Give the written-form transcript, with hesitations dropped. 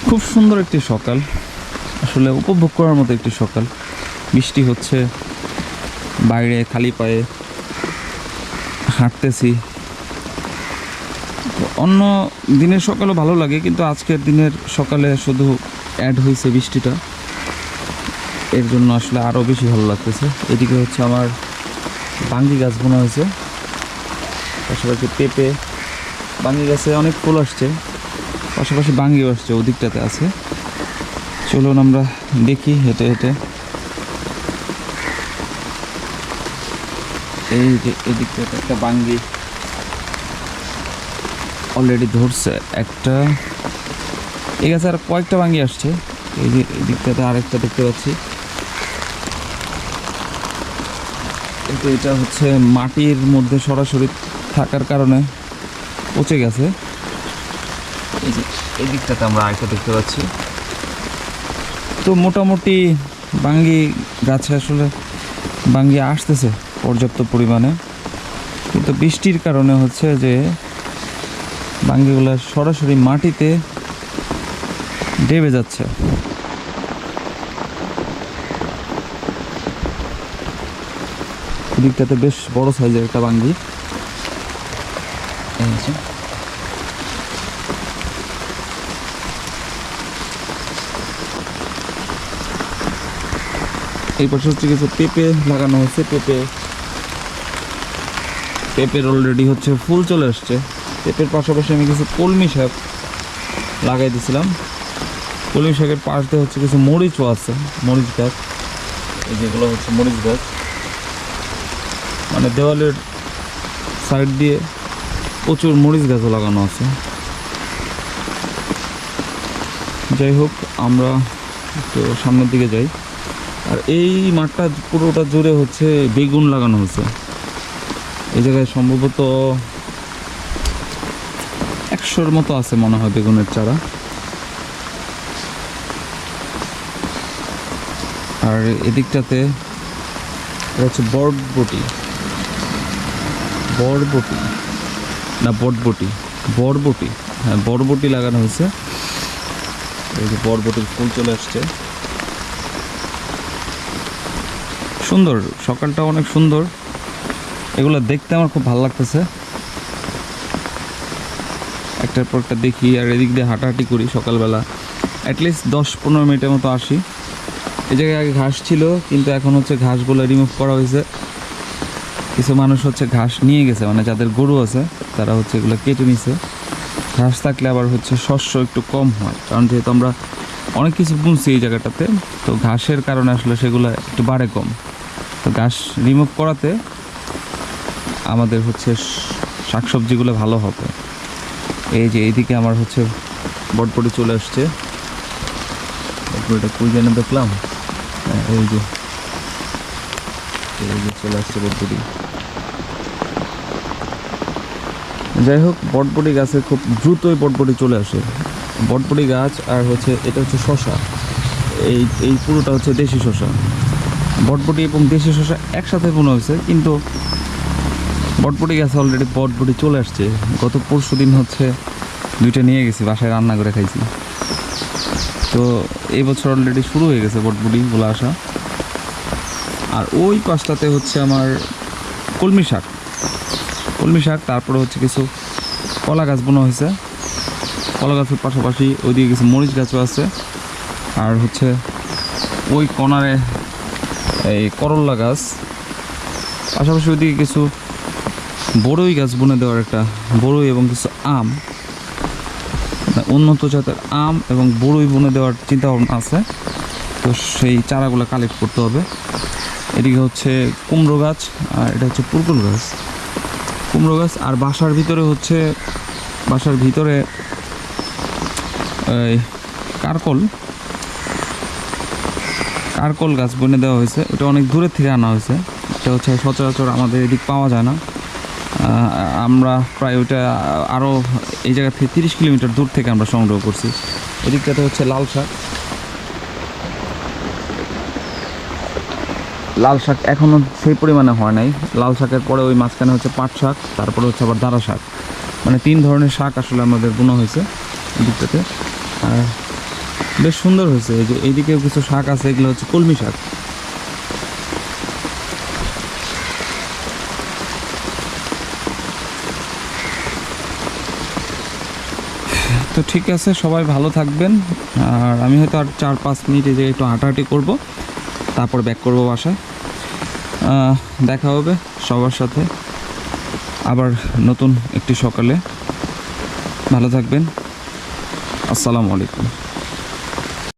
খুব সুন্দর একটি সকাল, আসলে উপভোগ করার মতো একটি সকাল। বৃষ্টি হচ্ছে, বাইরে খালি পায়ে হাঁটতেছি। অন্য দিনের সকালও ভালো লাগে, কিন্তু আজকের দিনের সকালে শুধু অ্যাড হয়েছে বৃষ্টিটা, এর জন্য আসলে আরও বেশি ভালো লাগতেছে। এদিকে হচ্ছে আমার বাঙ্গি গাছ বোনা হয়েছে, পাশাপাশি পেঁপে, বাঙ্গি গাছে অনেক ফুল আসছে, পাশাপাশি বাঙ্গিও আসছে, ওদিকটাতে আছে। চলুন আমরা দেখি হেঁটে হেঁটে। এই যে এদিকটাতে একটা বাঙ্গি অলরেডি ধরছে একটা, এই গাছে আর কয়েকটা বাঙ্গি আসছে। এই যে এদিকটাতে আরেকটা দেখতে পাচ্ছি, কিন্তু এটা হচ্ছে মাটির মধ্যে সরাসরি থাকার কারণে পচে গেছে। এই যে এই দিকটাতে আমরা আরেকটা দেখতে পাচ্ছি। তো মোটামুটি বাঙ্গি গাছে আসলে বাঙ্গি আসতেছে পর্যাপ্ত পরিমাণে, কিন্তু বৃষ্টির কারণে হচ্ছে যে বাঙ্গিগুলো সরাসরি মাটিতে ডেবে যাচ্ছে। দিকটাতে বেশ বড় সাইজের একটা বাঙ্গি। এই পাশে হচ্ছে কিছু পেঁপে লাগানো হয়েছে। পেঁপের অলরেডি হচ্ছে ফুল চলে আসছে। পেঁপের পাশাপাশি আমি কিছু কলমি শাক লাগাই দিয়েছিলাম। কলমি শাকের পাশ দিয়ে হচ্ছে কিছু মরিচও আছে, মরিচ গাছ। এই যেগুলো হচ্ছে মরিচ গাছ, মানে দেওয়ালের সাইড দিয়ে প্রচুর মরিচ গাছও লাগানো আছে। যাই হোক, আমরা একটু সামনের দিকে যাই। আর এই মাঠটা পুরোটা জুড়ে হচ্ছে বেগুন লাগানো হয়েছে। এই জায়গায় সম্ভবত 100-র মতো আছে মনে হয় বেগুনের চারা। আর এদিকটাতে হচ্ছে বরবটি হ্যাঁ, বরবটি লাগানো হয়েছে। এই যে বরবটির ফুল চলে আসছে। সুন্দর, সকালটা অনেক সুন্দর, এগুলো দেখতে আমার খুব ভালো লাগতেছে। একটার পর একটা দেখি, আর এদিক দিয়ে হাঁটাহাঁটি করি সকালবেলা, অ্যাটলিস্ট 10-15 মিনিটের মতো আসি। এই জায়গায় আগে ঘাস ছিল, কিন্তু এখন হচ্ছে ঘাসগুলো রিমুভ করা হয়েছে। কিছু মানুষ হচ্ছে ঘাস নিয়ে গেছে, মানে যাদের গরু আছে তারা হচ্ছে এগুলো কেটে নিছে। ঘাস থাকলে আবার হচ্ছে শস্য একটু কম হয়, কারণ যেহেতু আমরা অনেক কিছু বুনছি এই জায়গাটাতে, তো ঘাসের কারণে আসলে সেগুলো একটু বাড়ে কম। তো ঘাস রিমুভ করাতে আমাদের হচ্ছে শাকসবজিগুলো ভালো হবে। এই যে এইদিকে আমার হচ্ছে বটবটি চলে আসছে। বটবটিটা কই যেন দেখলাম, এই যে চলে আসছে বটবটি। যাই হোক, বটবটি গাছে খুব দ্রুতই বটবটি চলে আসে। বটবটি গাছ আর হচ্ছে এটা হচ্ছে শসা, এই পুরোটা হচ্ছে দেশি শসা। বটবটি এবং দেশি শসা একসাথে বোনা হয়েছে, কিন্তু বটবটি গাছে অলরেডি বটবটি চলে আসছে। গত পরশু দিন হচ্ছে 2টা নিয়ে গেছি, বাসায় রান্না করে খাইছি। তো এই বছর অলরেডি শুরু হয়ে গেছে বটবটিগুলো আসা। আর ওই পাশটাতে হচ্ছে আমার কলমি শাক, তারপরে হচ্ছে কিছু কলা গাছ বোনা হয়েছে। কলা গাছের পাশাপাশি ওইদিকে কিছু মরিচ গাছও আছে। আর হচ্ছে ওই কর্নারে এই করল্লা গাছ, পাশাপাশি ওইদিকে কিছু বড়ই গাছ বুনে দেওয়ার একটা বড়ই এবং কিছু আম, উন্নত জাতের আম এবং বড়ই বুনে দেওয়ার চিন্তা ভাবনা আছে। তো সেই চারাগুলো কালেক্ট করতে হবে। এদিকে হচ্ছে কুমড়ো গাছ, আর এটা হচ্ছে পুরকুল গাছ, কুমড়ো গাছ। আর বাসার ভিতরে এই কারকল গাছ বুনে দেওয়া হয়েছে। ওটা অনেক দূরের থেকে আনা হয়েছে, এটা হচ্ছে সচরাচর আমাদের এদিক পাওয়া যায় না। আমরা প্রায় ওইটা আরও এই জায়গা থেকে 30 কিলোমিটার দূর থেকে আমরা সংগ্রহ করছি। এদিকটাতে হচ্ছে লাল শাক এখনও সেই পরিমাণে হয় নাই। লাল শাকের পরে ওই মাঝখানে হচ্ছে পাট শাক, তারপরে হচ্ছে আবার দাঁড়া শাক, মানে 3 ধরনের শাক আসলে আমাদের বোনা হয়েছে এদিকটাতে। আর বেশ সুন্দর হয়েছে। এই যে এইদিকেও কিছু শাক আছে, এগুলো হচ্ছে কলমি শাক। তো ঠিক আছে, সবাই ভালো থাকবেন। আর আমি হয়তো আর 4-5 মিনিট এই যে একটু হাঁটাহাঁটি করব, তারপর ব্যাক করব বাসায়। দেখা হবে সবার সাথে আবার নতুন একটি সকালে। ভালো থাকবেন। আসসালামু আলাইকুম।